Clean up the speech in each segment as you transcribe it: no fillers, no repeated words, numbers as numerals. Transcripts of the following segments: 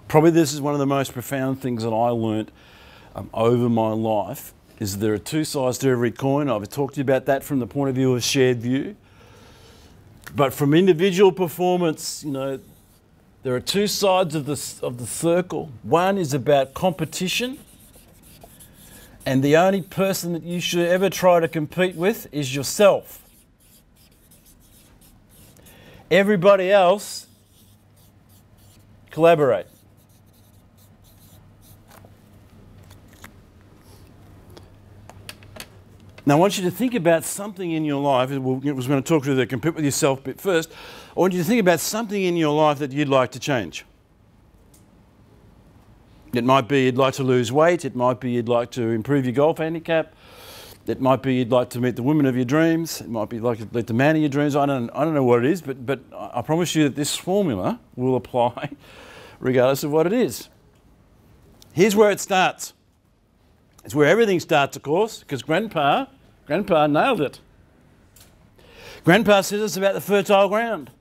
Probably this is one of the most profound things that I learnt over my life, is there are two sides to every coin. I've talked to you about that from the point of view of shared view. But from individual performance, you know, there are two sides of the circle. One is about competition, and the only person that you should ever try to compete with is yourself. Everybody else, collaborate. Now, I want you to think about something in your life. I was going to talk to you the compete with yourself bit first. I want you to think about something in your life that you'd like to change. It might be you'd like to lose weight. It might be you'd like to improve your golf handicap. It might be you'd like to meet the woman of your dreams. It might be like to meet the man of your dreams. I don't know what it is, but I promise you that this formula will apply regardless of what it is. Here's where it starts. It's where everything starts, of course, because Grandpa nailed it. Grandpa says it's about the fertile ground.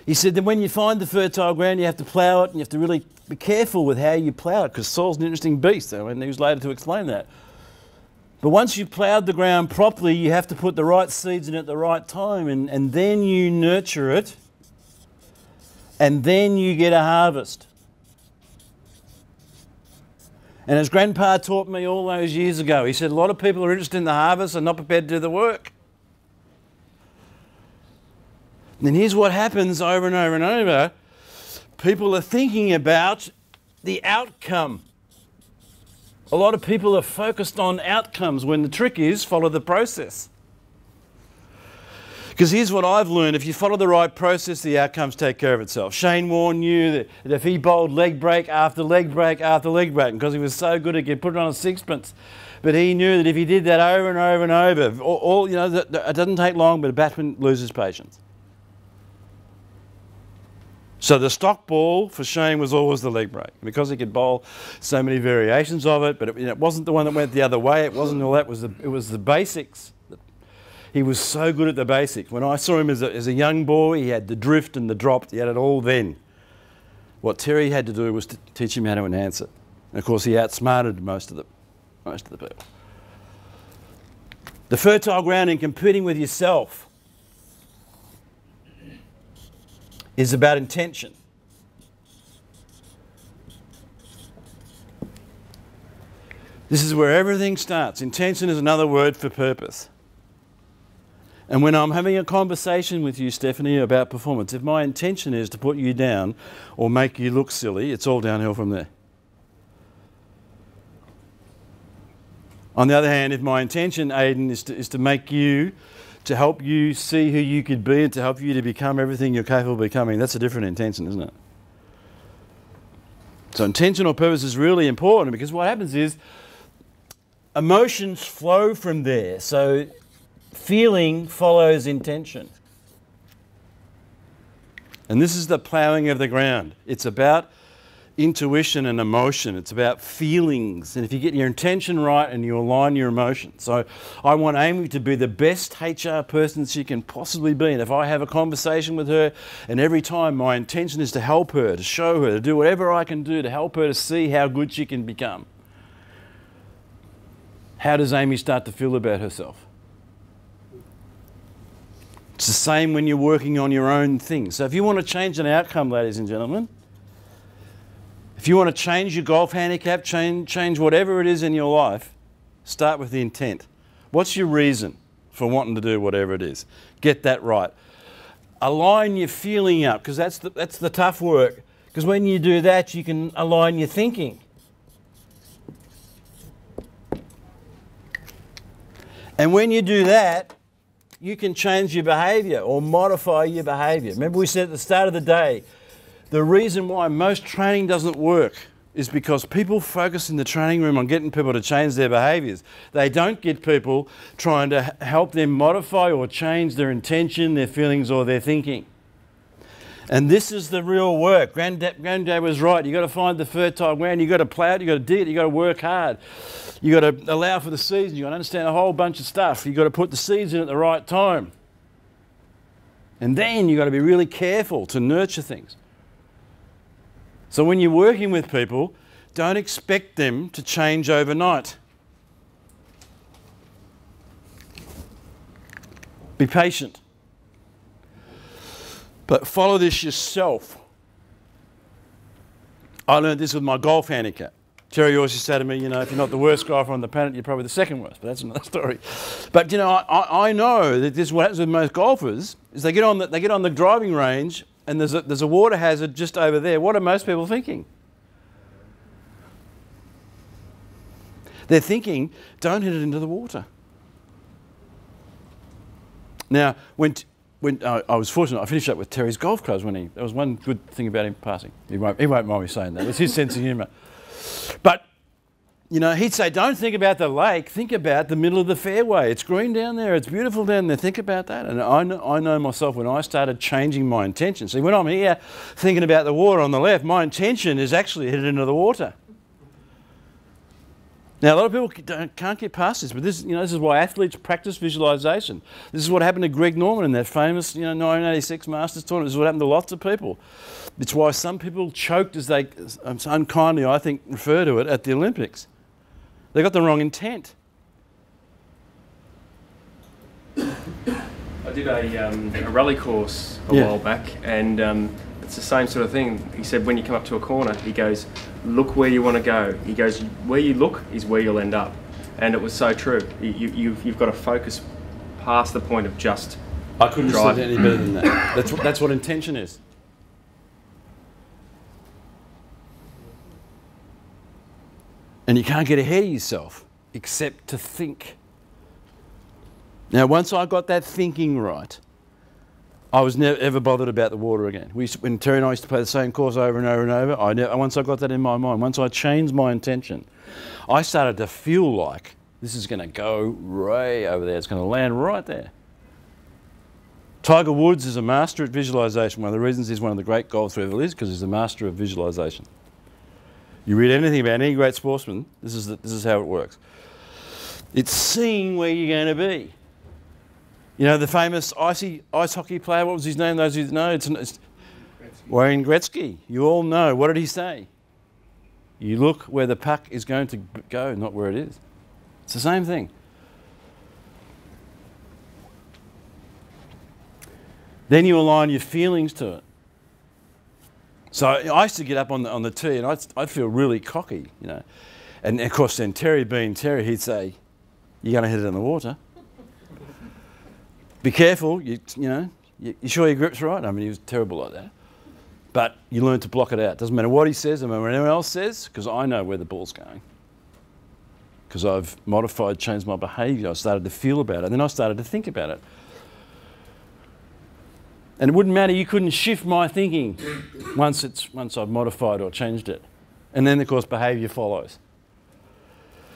He said that when you find the fertile ground, you have to plough it, and you have to really be careful with how you plough it, because soil's an interesting beast, and he was later to explain that. But once you've ploughed the ground properly, you have to put the right seeds in at the right time, and then you nurture it, and then you get a harvest. And as Grandpa taught me all those years ago, he said a lot of people are interested in the harvest and not prepared to do the work. And here's what happens over and over and over. People are thinking about the outcome. A lot of people are focused on outcomes when the trick is follow the process. Because here's what I've learned. If you follow the right process, the outcomes take care of itself. Shane Warne knew that if he bowled leg break after leg break after leg break, because he was so good he could put it on a sixpence, but he knew that if he did that over and over and over, you know, it doesn't take long, but a batsman loses patience. So the stock ball for Shane was always the leg break, because he could bowl so many variations of it, but it wasn't the one that went the other way. It wasn't all that. It was the basics. He was so good at the basics. When I saw him as a young boy, he had the drift and the drop. He had it all then. What Terry had to do was to teach him how to enhance it. And of course, he outsmarted most of the people. The fertile ground in competing with yourself is about intention. This is where everything starts. Intention is another word for purpose. And when I'm having a conversation with you, Stephanie, about performance, if my intention is to put you down or make you look silly, it's all downhill from there. On the other hand, if my intention, Aidan, is to make you, to help you see who you could be and to help you to become everything you're capable of becoming, that's a different intention, isn't it? So intentional purpose is really important, because what happens is emotions flow from there. So feeling follows intention. And this is the ploughing of the ground. It's about intuition and emotion. It's about feelings. And if you get your intention right and you align your emotions. So I want Amy to be the best HR person she can possibly be. And if I have a conversation with her, and every time my intention is to help her, to show her, to do whatever I can do to help her to see how good she can become, how does Amy start to feel about herself? It's the same when you're working on your own things. So if you want to change an outcome, ladies and gentlemen, if you want to change your golf handicap, change whatever it is in your life, start with the intent. What's your reason for wanting to do whatever it is? Get that right. Align your feeling up, because that's the tough work. Because when you do that, you can align your thinking. And when you do that, you can change your behaviour or modify your behaviour. Remember we said at the start of the day, the reason why most training doesn't work is because people focus in the training room on getting people to change their behaviours. They don't get people trying to help them modify or change their intention, their feelings or their thinking. And this is the real work. Granddad was right. You've got to find the fertile ground. You've got to plough it. You've got to dig it. You've got to work hard. You've got to allow for the season. You've got to understand a whole bunch of stuff. You've got to put the seeds in at the right time. And then you've got to be really careful to nurture things. So when you're working with people, don't expect them to change overnight. Be patient. But follow this yourself. I learned this with my golf handicap. Terry always used to say to me, you know, if you're not the worst golfer on the planet, you're probably the second worst, but that's another story. But, you know, I know that this is what happens with most golfers, is they get on the driving range and there's a water hazard just over there. What are most people thinking? They're thinking, don't hit it into the water. Now, when I was fortunate, I finished up with Terry's golf clubs when there was one good thing about him passing. He won't mind me saying that. It's his sense of humour. But, you know, he'd say, don't think about the lake, think about the middle of the fairway. It's green down there, it's beautiful down there, think about that. And I know myself when I started changing my intention. See, when I'm here thinking about the water on the left, my intention is actually hit it into the water. Now, a lot of people can't get past this, but this is why athletes practice visualisation. This is what happened to Greg Norman in that famous 1986 Masters tournament. This is what happened to lots of people. It's why some people choked, as they unkindly, I think, refer to it, at the Olympics. They got the wrong intent. I did a rally course a while back, and it's the same sort of thing. He said when you come up to a corner, he goes, look where you want to go. He goes, where you look is where you'll end up. And it was so true. You've got to focus past the point of just I couldn't have said it any better than that. That's what intention is. And you can't get ahead of yourself except to think. Now, once I got that thinking right, I was never ever bothered about the water again. When Terry and I used to play the same course over and over and over, once I got that in my mind, once I changed my intention, I started to feel like this is going to go way over there. It's going to land right there. Tiger Woods is a master at visualisation. One of the reasons he's one of the great golfers ever is because he's a master of visualisation. You read anything about any great sportsman, this is how it works. It's seeing where you're going to be. You know, the famous ice hockey player, what was his name? Those who know, it's Wayne Gretzky. You all know. What did he say? You look where the puck is going to go, not where it is. It's the same thing. Then you align your feelings to it. So I used to get up on the tee and I'd feel really cocky, you know. And of course then Terry being Terry, he'd say, you're going to hit it in the water. Be careful, you sure your grip's right? I mean, he was terrible like that. But you learn to block it out. Doesn't matter what he says, doesn't matter what anyone else says, because I know where the ball's going. Because I've modified, changed my behaviour. I started to feel about it, and then I started to think about it. And it wouldn't matter, you couldn't shift my thinking once I've modified or changed it. And then, of course, behaviour follows.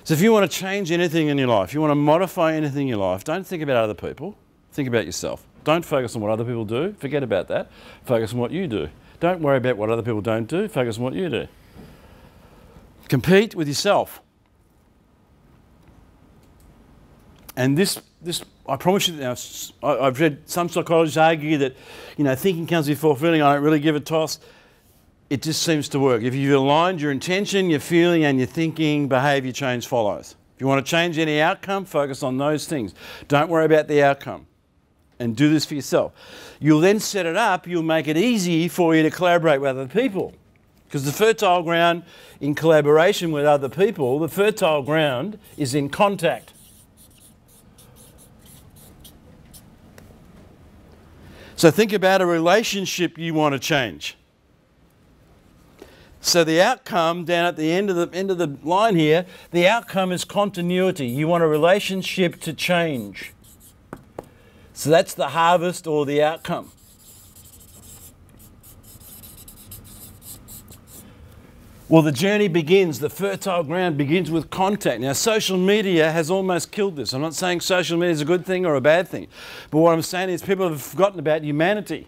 So if you want to change anything in your life, you want to modify anything in your life, don't think about other people. Think about yourself. Don't focus on what other people do. Forget about that. Focus on what you do. Don't worry about what other people don't do. Focus on what you do. Compete with yourself. And this I promise you, now, I've read some psychologists argue that, thinking comes before feeling. I don't really give a toss. It just seems to work. If you've aligned your intention, your feeling and your thinking, behaviour change follows. If you want to change any outcome, focus on those things. Don't worry about the outcome. And do this for yourself. You'll then set it up, you'll make it easy for you to collaborate with other people. Because the fertile ground in collaboration with other people, the fertile ground is in contact. So think about a relationship you want to change. So the outcome down at the end of the line here, the outcome is continuity. You want a relationship to change. So that's the harvest or the outcome. Well, the journey begins, the fertile ground begins with contact. Now, social media has almost killed this. I'm not saying social media is a good thing or a bad thing. But what I'm saying is people have forgotten about humanity.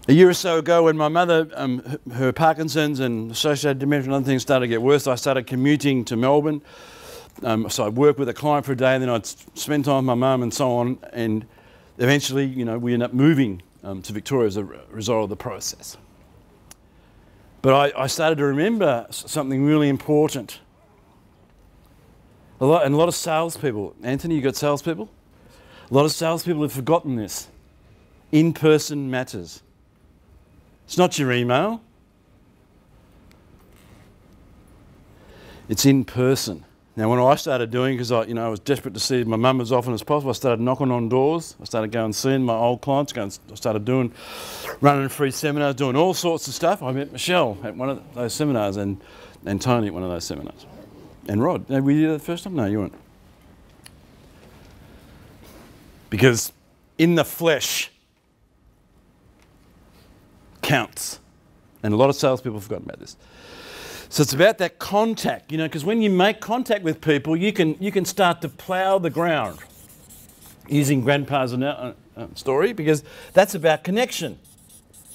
A year or so ago, when my mother, her Parkinson's and associated dementia and other things started to get worse, I started commuting to Melbourne. So I'd work with a client for a day, and then I'd spend time with my mum and so on. And eventually, you know, we end up moving to Victoria as a result of the process. But I started to remember something really important. A lot of salespeople, Anthony, you got salespeople? A lot of salespeople have forgotten this. In-person matters. It's not your email. It's in person. Now, when I started doing, because I was desperate to see my mum as often as possible, I started knocking on doors. I started going and seeing my old clients. I started running free seminars, doing all sorts of stuff. I met Michelle at one of those seminars and Tony at one of those seminars. And Rod. Were you there the first time? No, you weren't. Because in the flesh counts. And a lot of salespeople have forgotten about this. So it's about that contact, you know, because when you make contact with people, you can start to plough the ground, using Grandpa's story, because that's about connection.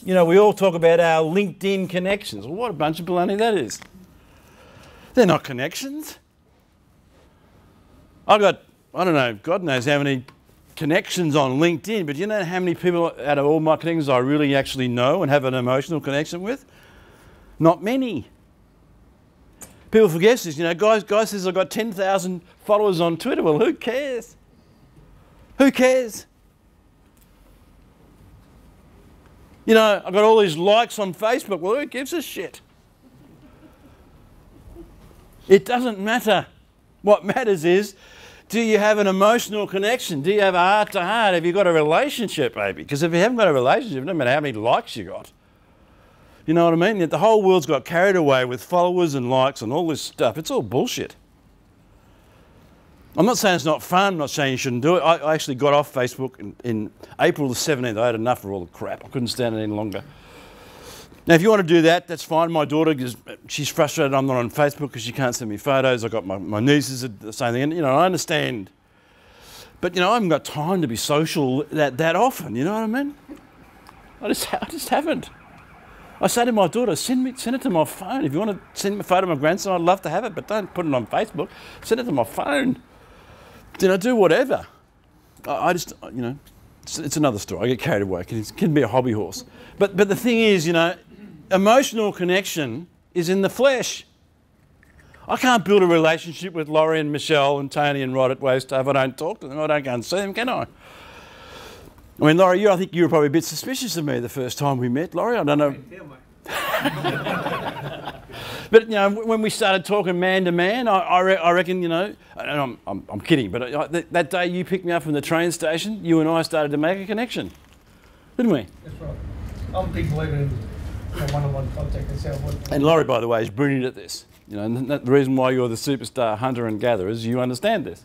You know, we all talk about our LinkedIn connections. Well, what a bunch of baloney that is. They're not connections. I don't know, God knows how many connections on LinkedIn, but you know how many people out of all my connections I really actually know and have an emotional connection with? Not many. People forget this, you know, guy says I've got 10,000 followers on Twitter. Well, who cares? Who cares? You know, I've got all these likes on Facebook. Well, who gives a shit? It doesn't matter. What matters is, do you have an emotional connection? Do you have a heart-to-heart? Have you got a relationship, maybe? Because if you haven't got a relationship, no matter how many likes you got. You know what I mean? Yet the whole world's got carried away with followers and likes and all this stuff. It's all bullshit. I'm not saying it's not fun. I'm not saying you shouldn't do it. I actually got off Facebook in April the 17th. I had enough of all the crap. I couldn't stand it any longer. Now, if you want to do that, that's fine. My daughter, she's frustrated I'm not on Facebook because she can't send me photos. I've got my nieces are the same thing. And, you know, I understand. But, you know, I haven't got time to be social that often. You know what I mean? I just haven't. I say to my daughter, send it to my phone. If you want to send me a photo of my grandson, I'd love to have it, but don't put it on Facebook. Send it to my phone. You know, do whatever. I just, you know, it's another story. I get carried away. It can be a hobby horse. But the thing is, you know, emotional connection is in the flesh. I can't build a relationship with Laurie and Michelle and Tony and Rod at Wavestaff if I don't talk to them. I don't go and see them, can I? I mean, Laurie, I think you were probably a bit suspicious of me the first time we met. Laurie, I don't know. But, you know, when we started talking man to man, I reckon, you know, and I'm kidding, but that day you picked me up from the train station, you and I started to make a connection, didn't we? That's right. I'm a big believer in one-on-one contact and self. And Laurie, by the way, is brilliant at this. You know, and the reason why you're the superstar hunter and gatherer is you understand this.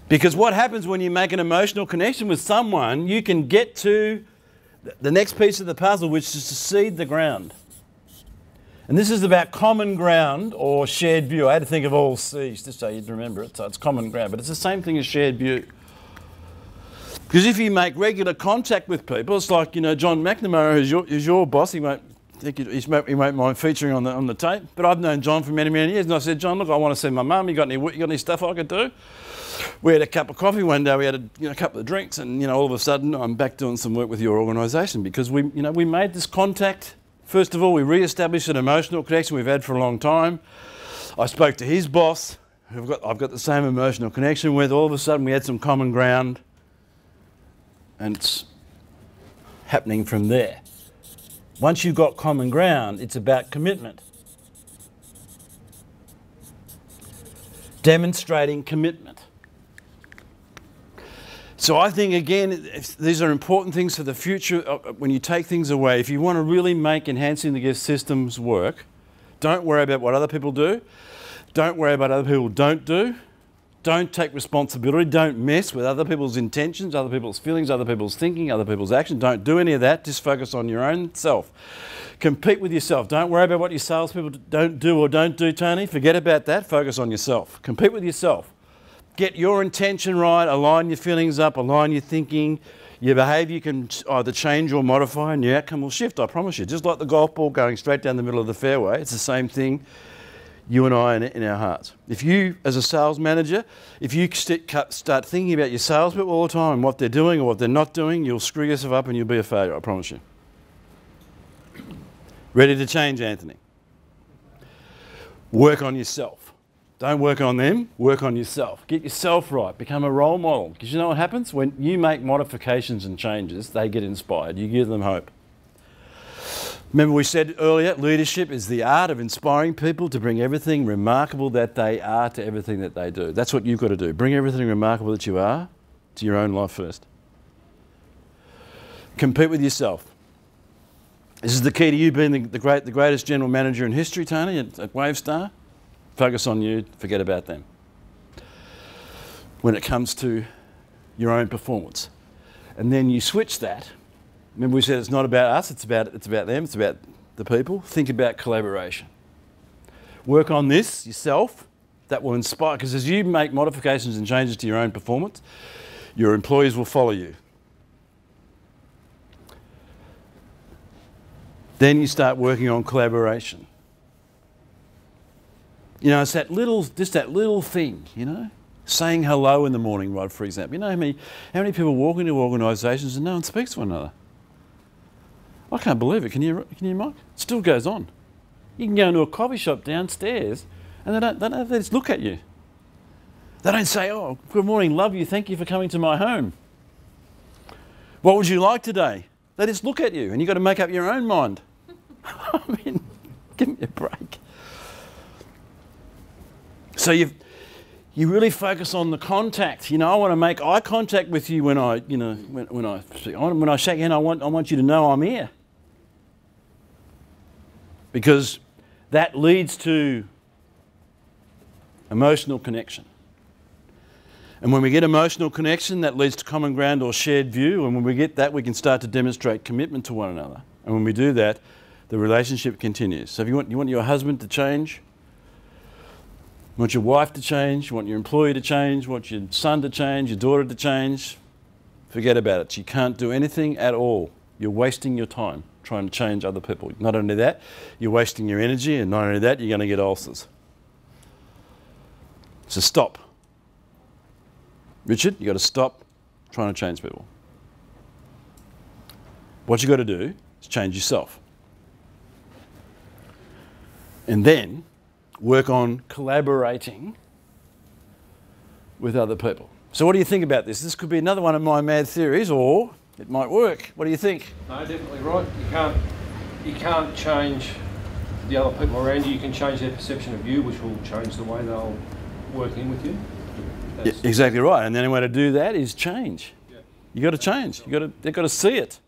Because what happens when you make an emotional connection with someone, you can get to the next piece of the puzzle, which is to seed the ground. And this is about common ground or shared view. I had to think of all C's just so you'd remember it. So it's common ground, but it's the same thing as shared view. Because if you make regular contact with people, it's like, you know, John McNamara, who's your boss. He won't mind featuring on the tape. But I've known John for many, many years, and I said, John, look, I want to see my mum. You got any stuff I could do? We had a cup of coffee one day. We had a couple of drinks, and all of a sudden, I'm back doing some work with your organisation because we made this contact. First of all, we re-established an emotional connection we've had for a long time. I spoke to his boss, who I've got the same emotional connection with. All of a sudden, we had some common ground, and it's happening from there. Once you've got common ground, it's about commitment. Demonstrating commitment. So I think, again, these are important things for the future. When you take things away, if you want to really make enhancing the gift systems work, don't worry about what other people do. Don't worry about what other people don't do. Don't take responsibility. Don't mess with other people's intentions, other people's feelings, other people's thinking, other people's action. Don't do any of that. Just focus on your own self. Compete with yourself. Don't worry about what your salespeople don't do, Tony. Forget about that. Focus on yourself. Compete with yourself. Get your intention right. Align your feelings up. Align your thinking. Your behaviour can either change or modify, and your outcome will shift, I promise you. Just like the golf ball going straight down the middle of the fairway, it's the same thing. You and I in our hearts. If you, as a sales manager, if you start thinking about your salespeople all the time and what they're doing or what they're not doing, you'll screw yourself up and you'll be a failure, I promise you. Ready to change, Anthony? Work on yourself. Don't work on them, work on yourself. Get yourself right, become a role model. Because you know what happens? When you make modifications and changes, they get inspired. You give them hope. Remember we said earlier, leadership is the art of inspiring people to bring everything remarkable that they are to everything that they do. That's what you've got to do. Bring everything remarkable that you are to your own life first. Compete with yourself. This is the key to you being the greatest general manager in history, Tony, at Wavestar. Focus on you, forget about them. When it comes to your own performance. And then you switch that. Remember we said it's not about us, it's about them, it's about the people. Think about collaboration. Work on this yourself. That will inspire, because as you make modifications and changes to your own performance, your employees will follow you. Then you start working on collaboration. You know, it's just that little thing, you know? Saying hello in the morning, Rod, for example. You know how many people walk into organisations and no one speaks to one another? I can't believe it. Can you, Mike? It still goes on. You can go into a coffee shop downstairs and they just look at you. They don't say, oh, good morning, love you, thank you for coming to my home. What would you like today? They just look at you and you've got to make up your own mind. I mean, give me a break. So you really focus on the contact. You know, I want to make eye contact with you when I speak. When I shake your hand, I want you to know I'm here. Because that leads to emotional connection. And when we get emotional connection, that leads to common ground or shared view. And when we get that, we can start to demonstrate commitment to one another. And when we do that, the relationship continues. So if you want your husband to change, you want your wife to change, you want your employee to change, you want your son to change, your daughter to change, forget about it. You can't do anything at all. You're wasting your time trying to change other people. Not only that, you're wasting your energy, and not only that, you're going to get ulcers. So stop. Richard, you've got to stop trying to change people. What you've got to do is change yourself. And then work on collaborating with other people. So what do you think about this? This could be another one of my mad theories, or it might work. What do you think? No, definitely right. You can't change the other people around you. You can change their perception of you, which will change the way they'll work in with you. Yeah, exactly right. And the only way to do that is change. Yeah. You got to change. They've got to see it.